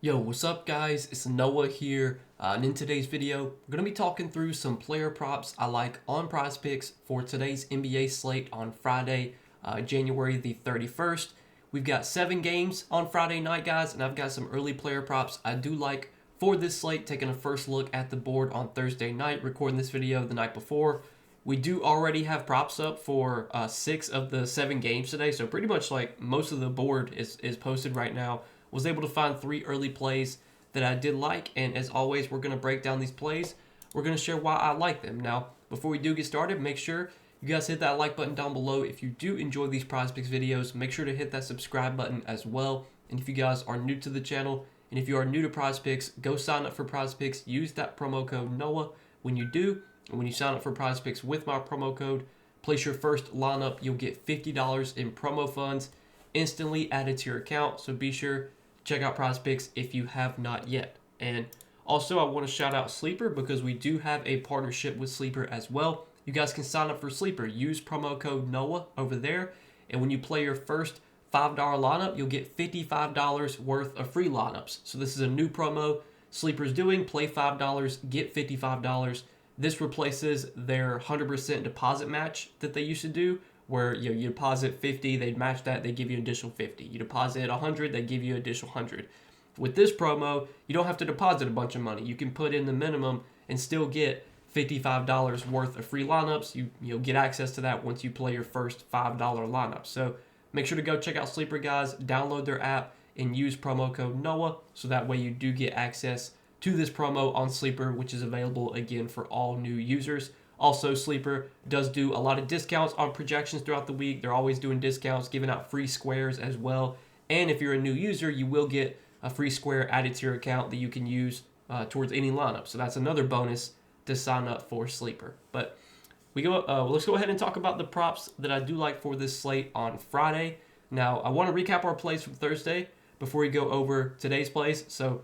Yo, what's up guys? It's Noah here, and in today's video, we're going to be talking through some player props I like on Prizepicks for today's NBA slate on Friday, January the 31st. We've got 7 games on Friday night, guys, and I've got some early player props I do like for this slate, taking a first look at the board on Thursday night, recording this video the night before. We do already have props up for 6 of the 7 games today, so pretty much like most of the board is posted right now. Was able to find 3 early plays that I did like, and as always, we're going to break down these plays. We're going to share why I like them. Now, before we do get started, make sure you guys hit that like button down below. If you do enjoy these Prizepicks videos, make sure to hit that subscribe button as well. And if you guys are new to the channel, and if you are new to Prizepicks, go sign up for Prizepicks. Use that promo code NOAH when you do. And when you sign up for Prizepicks with my promo code, place your first lineup, you'll get $50 in promo funds instantly added to your account. So be sure check out Prizepicks if you have not yet. And also, I want to shout out Sleeper because we do have a partnership with Sleeper as well. You guys can sign up for Sleeper. Use promo code NOAH over there. And when you play your first $5 lineup, you'll get $55 worth of free lineups. So this is a new promo Sleeper's doing. Play $5, get $55. This replaces their 100% deposit match that they used to do, where you deposit 50, they'd match that, they give you an additional 50. You deposit 100, they give you an additional 100. With this promo, you don't have to deposit a bunch of money. You can put in the minimum and still get $55 worth of free lineups. You'll get access to that once you play your first $5 lineup. So make sure to go check out Sleeper, guys. Download their app and use promo code NOAH so that way you do get access to this promo on Sleeper, which is available again for all new users. Also, Sleeper does do a lot of discounts on projections throughout the week. They're always doing discounts, giving out free squares as well. And if you're a new user, you will get a free square added to your account that you can use towards any lineup. So that's another bonus to sign up for Sleeper. But let's go ahead and talk about the props that I do like for this slate on Friday. Now, I want to recap our plays from Thursday before we go over today's plays. So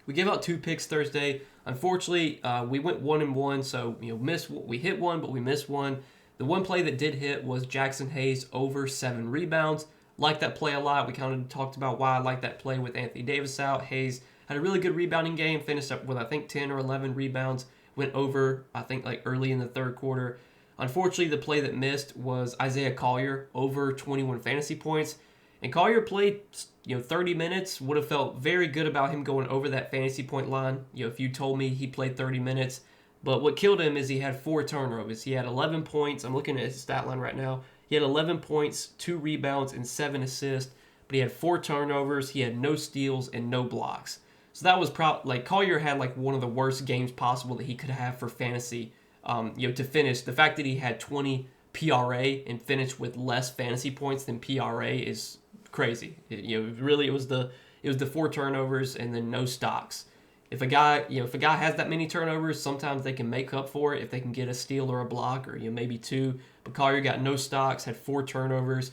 we gave out 2 picks Thursday. Unfortunately, we went 1-1, so we hit one, but we missed one. The one play that did hit was Jackson Hayes over 7 rebounds. Like that play a lot. We kind of talked about why I like that play with Anthony Davis out. Hayes had a really good rebounding game, finished up with I think 10 or 11 rebounds. Went over I think like early in the third quarter. Unfortunately, the play that missed was Isaiah Collier over 21 fantasy points. And Collier played 30 minutes. Would have felt very good about him going over that fantasy point line. If you told me he played 30 minutes. But what killed him is he had 4 turnovers. He had 11 points. I'm looking at his stat line right now. He had 11 points, 2 rebounds, and 7 assists. But he had 4 turnovers. He had no steals and no blocks. So that was Collier had like one of the worst games possible that he could have for fantasy. To finish, the fact that he had 20 PRA and finished with less fantasy points than PRA is crazy. It was the 4 turnovers and then no stocks. If a guy has that many turnovers, sometimes they can make up for it if they can get a steal or a block or maybe 2. But Collier got no stocks, had 4 turnovers.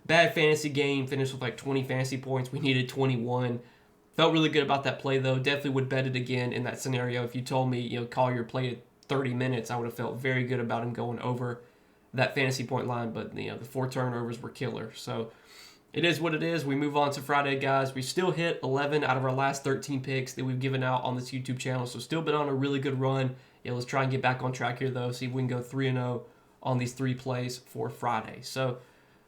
Bad fantasy game, finished with like 20 fantasy points. We needed 21. Felt really good about that play though. Definitely would bet it again in that scenario. If you told me Collier played 30 minutes, I would have felt very good about him going over that fantasy point line. But the 4 turnovers were killer. So it is what it is. We move on to Friday, guys. We still hit 11 out of our last 13 picks that we've given out on this YouTube channel. So still been on a really good run. Let's try and get back on track here, though. See if we can go 3-0 on these 3 plays for Friday. So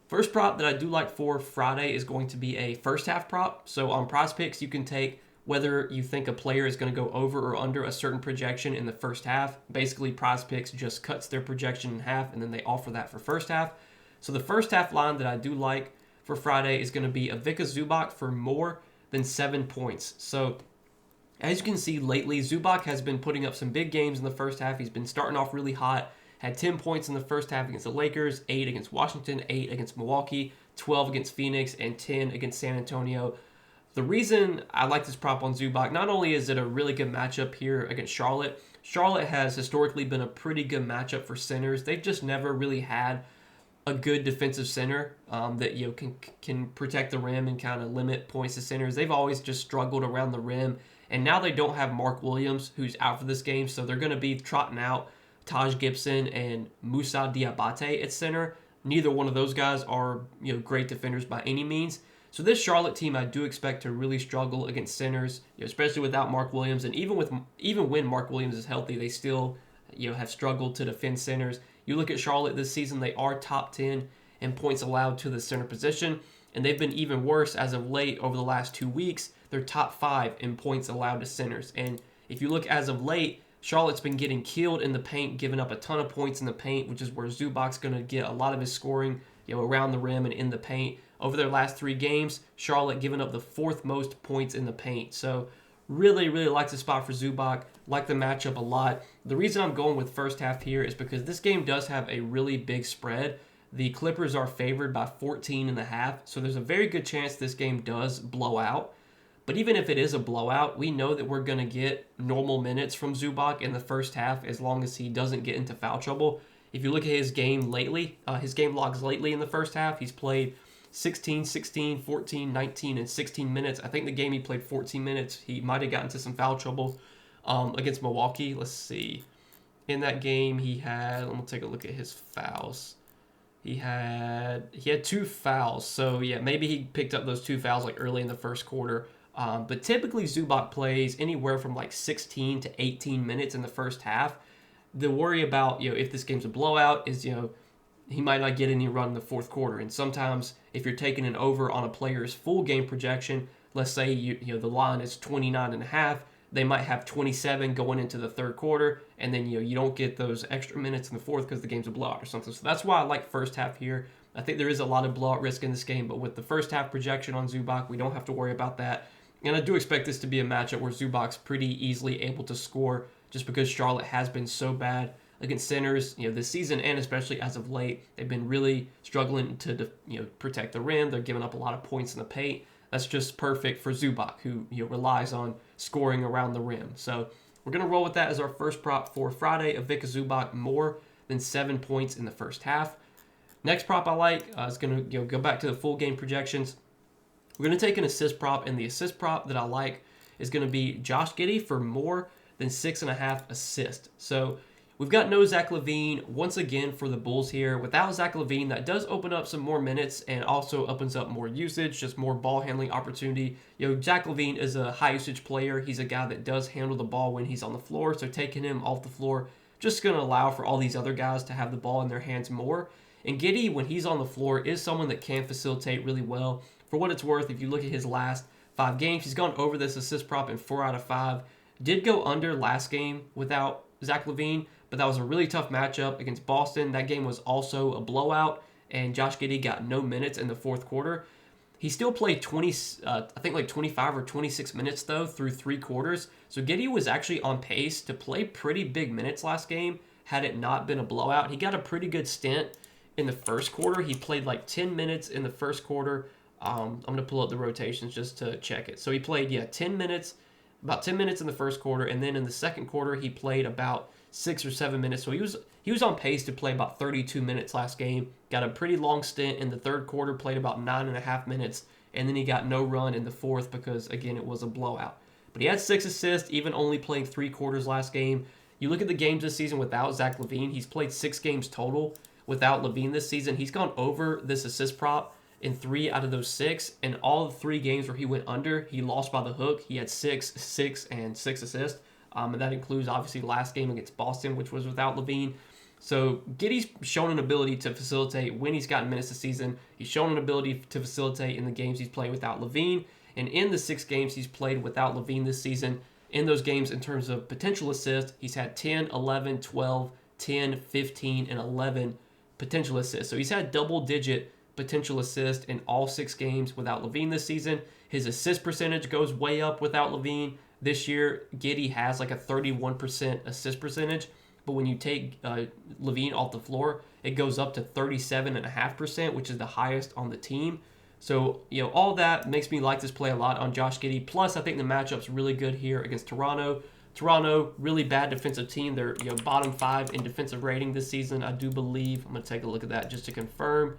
first prop that I do like for Friday is going to be a first half prop. So on Prizepicks, you can take whether you think a player is going to go over or under a certain projection in the first half. Basically, Prizepicks just cuts their projection in half, and then they offer that for first half. So the first half line that I do like for Friday is going to be Ivica Zubac for more than 7 points. So as you can see lately, Zubac has been putting up some big games in the first half. He's been starting off really hot. Had 10 points in the first half against the Lakers, 8 against Washington, 8 against Milwaukee, 12 against Phoenix, and 10 against San Antonio. The reason I like this prop on Zubac, not only is it a really good matchup here against Charlotte, Charlotte has historically been a pretty good matchup for centers. They've just never really had a good defensive center that can protect the rim and kind of limit points to centers. They've always just struggled around the rim, and now they don't have Mark Williams, who's out for this game, so they're going to be trotting out Taj Gibson and Moussa Diabate at center. Neither one of those guys are great defenders by any means. So this Charlotte team, I do expect to really struggle against centers, especially without Mark Williams, and even when Mark Williams is healthy, they still have struggled to defend centers. You look at Charlotte this season; they are top 10 in points allowed to the center position, and they've been even worse as of late over the last 2 weeks. They're top 5 in points allowed to centers, and if you look as of late, Charlotte's been getting killed in the paint, giving up a ton of points in the paint, which is where Zubac's going to get a lot of his scoring, around the rim and in the paint. Over their last 3 games, Charlotte giving up the 4th most points in the paint. So really, really like the spot for Zubac. Like the matchup a lot. The reason I'm going with first half here is because this game does have a really big spread. The Clippers are favored by 14.5, so there's a very good chance this game does blow out. But even if it is a blowout, we know that we're going to get normal minutes from Zubac in the first half as long as he doesn't get into foul trouble. If you look at his game lately, his game logs lately in the first half, he's played 16, 16, 14, 19, and 16 minutes. I think the game he played 14 minutes, he might have gotten into some foul trouble against Milwaukee. Let's see. In that game, I'm going to take a look at his fouls. He had 2 fouls. So, yeah, maybe he picked up those 2 fouls like early in the first quarter. But typically Zubac plays anywhere from like 16 to 18 minutes in the first half. The worry about, if this game's a blowout is, he might not get any run in the fourth quarter. And sometimes if you're taking an over on a player's full game projection, let's say the line is 29.5, they might have 27 going into the third quarter, and then you don't get those extra minutes in the fourth because the game's a blowout or something. So that's why I like first half here. I think there is a lot of blowout risk in this game, but with the first half projection on Zubac, we don't have to worry about that. And I do expect this to be a matchup where Zubac's pretty easily able to score just because Charlotte has been so bad against centers, this season, and especially as of late. They've been really struggling to protect the rim. They're giving up a lot of points in the paint. That's just perfect for Zubac, who relies on scoring around the rim. So we're going to roll with that as our first prop for Friday. Ivica Zubac more than 7 points in the first half. Next prop I like is going to go back to the full game projections. We're going to take an assist prop, and the assist prop that I like is going to be Josh Giddey for more than 6.5 assists. So we've got no Zach LaVine once again for the Bulls here. Without Zach LaVine, that does open up some more minutes and also opens up more usage, just more ball handling opportunity. Zach LaVine is a high usage player. He's a guy that does handle the ball when he's on the floor. So taking him off the floor just going to allow for all these other guys to have the ball in their hands more. And Giddey, when he's on the floor, is someone that can facilitate really well. For what it's worth, if you look at his last 5 games, he's gone over this assist prop in 4 out of 5. Did go under last game without Zach LaVine, but that was a really tough matchup against Boston. That game was also a blowout, and Josh Giddey got no minutes in the fourth quarter. He still played 25 or 26 minutes, though, through 3 quarters. So Giddey was actually on pace to play pretty big minutes last game had it not been a blowout. He got a pretty good stint in the first quarter. He played like 10 minutes in the first quarter. I'm going to pull up the rotations just to check it. So he played, about 10 minutes in the first quarter, and then in the second quarter he played about 6 or 7 minutes. So he was on pace to play about 32 minutes last game. Got a pretty long stint in the third quarter, played about 9.5 minutes, and then he got no run in the fourth because, again, it was a blowout. But he had 6 assists, even only playing 3 quarters last game. You look at the games this season without Zach LaVine, he's played 6 games total without LaVine this season. He's gone over this assist prop in 3 out of those 6, and all the 3 games where he went under, he lost by the hook. He had 6, 6, and 6 assists, and that includes, obviously, last game against Boston, which was without LaVine. So Giddey's shown an ability to facilitate when he's gotten minutes this season. He's shown an ability to facilitate in the games he's played without LaVine, and in the 6 games he's played without LaVine this season, in those games in terms of potential assists, he's had 10, 11, 12, 10, 15, and 11 potential assists. So he's had double-digit potential assist in all 6 games without LaVine this season. His assist percentage goes way up without LaVine. This year, Giddey has like a 31% assist percentage, but when you take LaVine off the floor, it goes up to 37.5%, which is the highest on the team. So, all that makes me like this play a lot on Josh Giddey. Plus, I think the matchup's really good here against Toronto. Toronto, really bad defensive team. They're bottom 5 in defensive rating this season, I do believe. I'm going to take a look at that just to confirm.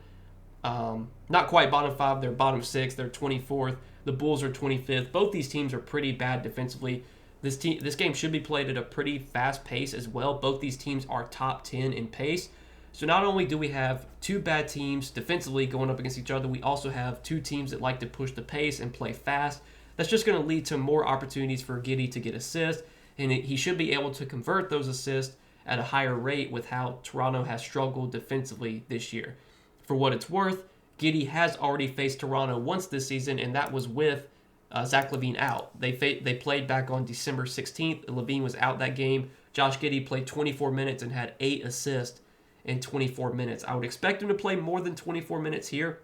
Not quite bottom 5, they're bottom 6, they're 24th. The Bulls are 25th. Both these teams are pretty bad defensively. This game should be played at a pretty fast pace as well. Both these teams are top 10 in pace. So not only do we have two bad teams defensively going up against each other, we also have two teams that like to push the pace and play fast. That's just going to lead to more opportunities for Giddey to get assists, and he should be able to convert those assists at a higher rate with how Toronto has struggled defensively this year. For what it's worth, Giddey has already faced Toronto once this season, and that was with Zach LaVine out. They played back on December 16th. LaVine was out that game. Josh Giddey played 24 minutes and had 8 assists in 24 minutes. I would expect him to play more than 24 minutes here.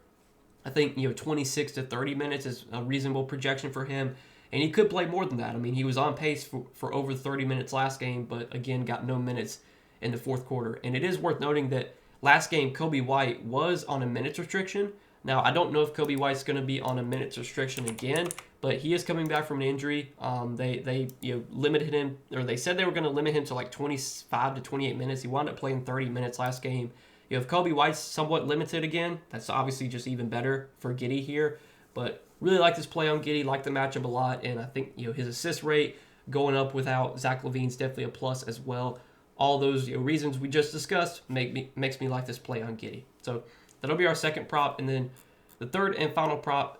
I think 26 to 30 minutes is a reasonable projection for him, and he could play more than that. I mean, he was on pace for over 30 minutes last game, but again, got no minutes in the fourth quarter. And it is worth noting that last game, Kobe White was on a minutes restriction. Now, I don't know if Kobe White's going to be on a minutes restriction again, but he is coming back from an injury. They limited him, or they said they were going to limit him to like 25 to 28 minutes. He wound up playing 30 minutes last game. If Kobe White's somewhat limited again, that's obviously just even better for Giddey here. But really like this play on Giddey, like the matchup a lot, and I think his assist rate going up without Zach LaVine's definitely a plus as well. All those reasons we just discussed makes me like this play on Giddey. So that'll be our second prop, and then the third and final prop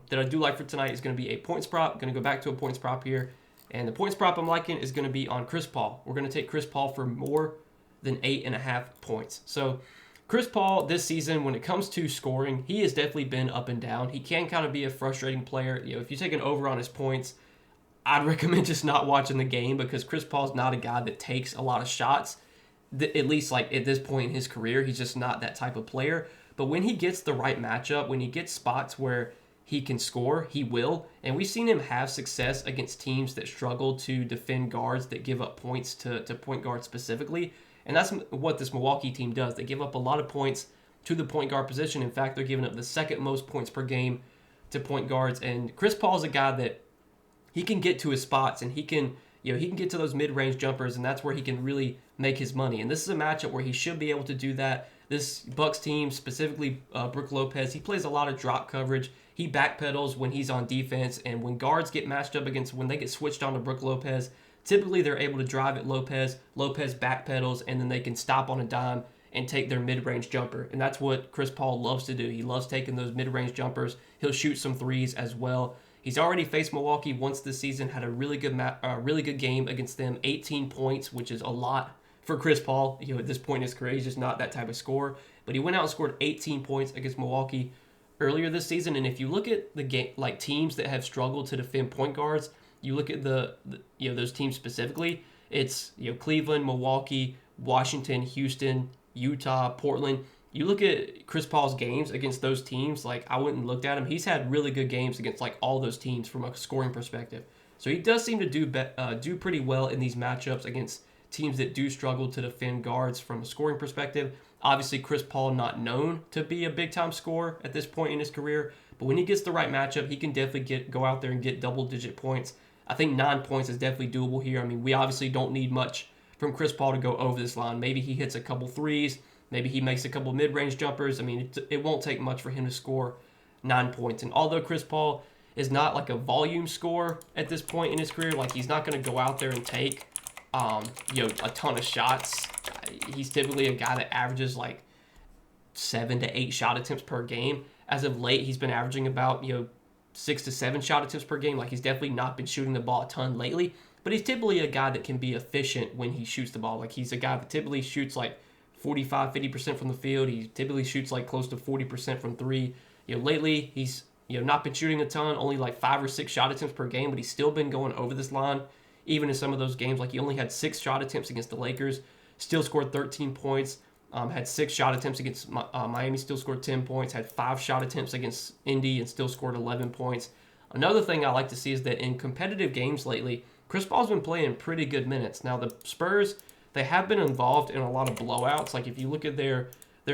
that I do like for tonight is going to be a points prop. Going to go back to a points prop here, and the points prop I'm liking is going to be on Chris Paul. We're going to take Chris Paul for more than 8.5 points. So Chris Paul this season, when it comes to scoring, he has definitely been up and down. He can kind of be a frustrating player. If you take an over on his points, I'd recommend just not watching the game because Chris Paul's not a guy that takes a lot of shots. At least like at this point in his career, he's just not that type of player. But when he gets the right matchup, when he gets spots where he can score, he will. And we've seen him have success against teams that struggle to defend guards that give up points to point guards specifically. And that's what this Milwaukee team does. They give up a lot of points to the point guard position. In fact, they're giving up the second most points per game to point guards. And Chris Paul is a guy that he can get to his spots, and he can get to those mid-range jumpers, and that's where he can really make his money. And this is a matchup where he should be able to do that. This Bucks team, specifically Brook Lopez, he plays a lot of drop coverage. He backpedals when he's on defense, and when guards get matched up against, when they get switched on to Brook Lopez, typically they're able to drive at Lopez. Lopez backpedals, and then they can stop on a dime and take their mid-range jumper. And that's what Chris Paul loves to do. He loves taking those mid-range jumpers. He'll shoot some threes as well. He's already faced Milwaukee once this season, had a really good game against them, 18 points, which is a lot for Chris Paul. At this point in his career, he's just not that type of scorer. But he went out and scored 18 points against Milwaukee earlier this season. And if you look at the game, like teams that have struggled to defend point guards, you look at the those teams specifically. It's Cleveland, Milwaukee, Washington, Houston, Utah, Portland. You look at Chris Paul's games against those teams, like I went and looked at him. He's had really good games against like all those teams from a scoring perspective. So he does seem to do pretty well in these matchups against teams that do struggle to defend guards from a scoring perspective. Obviously, Chris Paul not known to be a big-time scorer at this point in his career, but when he gets the right matchup, he can definitely go out there and get double-digit points. I think 9 points is definitely doable here. I mean, we obviously don't need much from Chris Paul to go over this line. Maybe he hits a couple threes. Maybe he makes a couple mid-range jumpers. I mean, it won't take much for him to score 9 points. And although Chris Paul is not like a volume scorer at this point in his career, like he's not going to go out there and take, a ton of shots. He's typically a guy that averages like 7 to 8 shot attempts per game. As of late, he's been averaging about 6 to 7 shot attempts per game. Like he's definitely not been shooting the ball a ton lately. But he's typically a guy that can be efficient when he shoots the ball. Like he's a guy that typically shoots like 45-50% from the field. He typically shoots like close to 40% from three. Lately he's not been shooting a ton, only like 5 or 6 shot attempts per game, but he's still been going over this line. Even in some of those games, like he only had 6 shot attempts against the Lakers, still scored 13 points. Had 6 shot attempts against Miami, still scored 10 points. Had 5 shot attempts against Indy and still scored 11 points. Another thing I like to see is that in competitive games lately, Chris Paul's been playing pretty good minutes. Now the Spurs, they have been involved in a lot of blowouts. Like if you look at their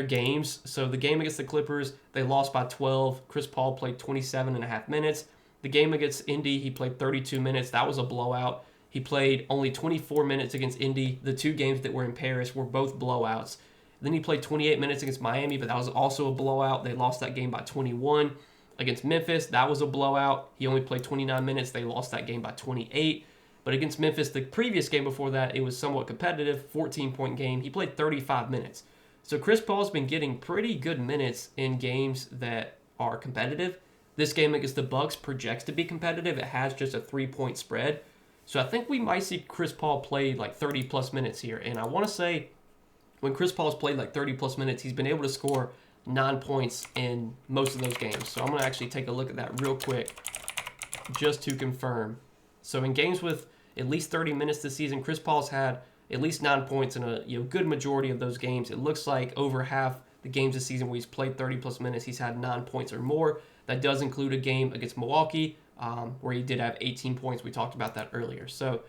games, so the game against the Clippers, they lost by 12. Chris Paul played 27.5 minutes. The game against Indy, he played 32 minutes. That was a blowout. He played only 24 minutes against Indy. The 2 games that were in Paris were both blowouts. Then he played 28 minutes against Miami, but that was also a blowout. They lost that game by 21. Against Memphis, that was a blowout. He only played 29 minutes. They lost that game by 28. But against Memphis, the previous game before that, it was somewhat competitive, 14-point game. He played 35 minutes. So Chris Paul's been getting pretty good minutes in games that are competitive. This game against the Bucks projects to be competitive. It has just a 3-point spread. So I think we might see Chris Paul play like 30 plus minutes here. And I want to say when Chris Paul's played like 30 plus minutes, he's been able to score 9 points in most of those games. So I'm going to actually take a look at that real quick just to confirm. So in games with at least 30 minutes this season, Chris Paul's had at least 9 points in a good majority of those games. It looks like over half the games this season where he's played 30 plus minutes, he's had 9 points or more. That does include a game against Milwaukee where he did have 18 points. We talked about that earlier. So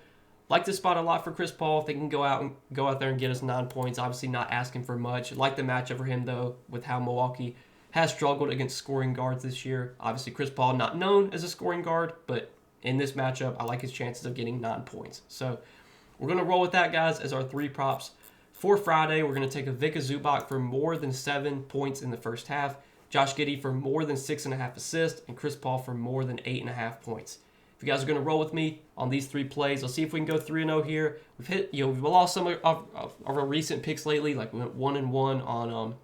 like this spot a lot for Chris Paul. If they can go out there and get us 9 points, obviously not asking for much. Like the matchup for him though, with how Milwaukee has struggled against scoring guards this year. Obviously Chris Paul not known as a scoring guard, but in this matchup, I like his chances of getting 9 points. So we're going to roll with that, guys, as our 3 props. For Friday, we're going to take a Vika Zubac for more than 7 points in the first half, Josh Giddey for more than 6.5 assists, and Chris Paul for more than 8.5 points. If you guys are going to roll with me on these 3 plays, let's see if we can go 3-0 here. We've lost some of our recent picks lately. Like we went 1-1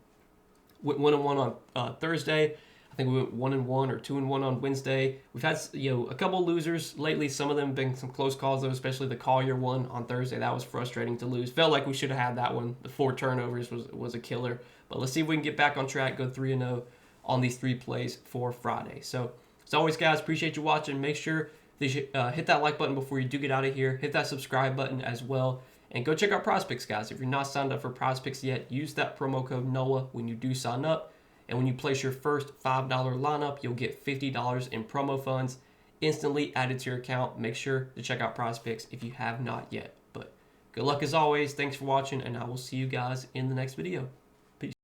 on Thursday. I think we went 1-1 or 2-1 on Wednesday. We've had a couple losers lately. Some of them been some close calls though, especially the Collier one on Thursday. That was frustrating to lose. Felt like we should have had that one. The 4 turnovers was a killer. But let's see if we can get back on track. Go 3-0 on these 3 plays for Friday. So as always, guys, appreciate you watching. Make sure that you hit that like button before you do get out of here. Hit that subscribe button as well. And go check out Prizepicks, guys. If you're not signed up for Prizepicks yet, use that promo code NOAH when you do sign up. And when you place your first $5 lineup, you'll get $50 in promo funds instantly added to your account. Make sure to check out Prizepicks if you have not yet. But good luck as always. Thanks for watching, and I will see you guys in the next video.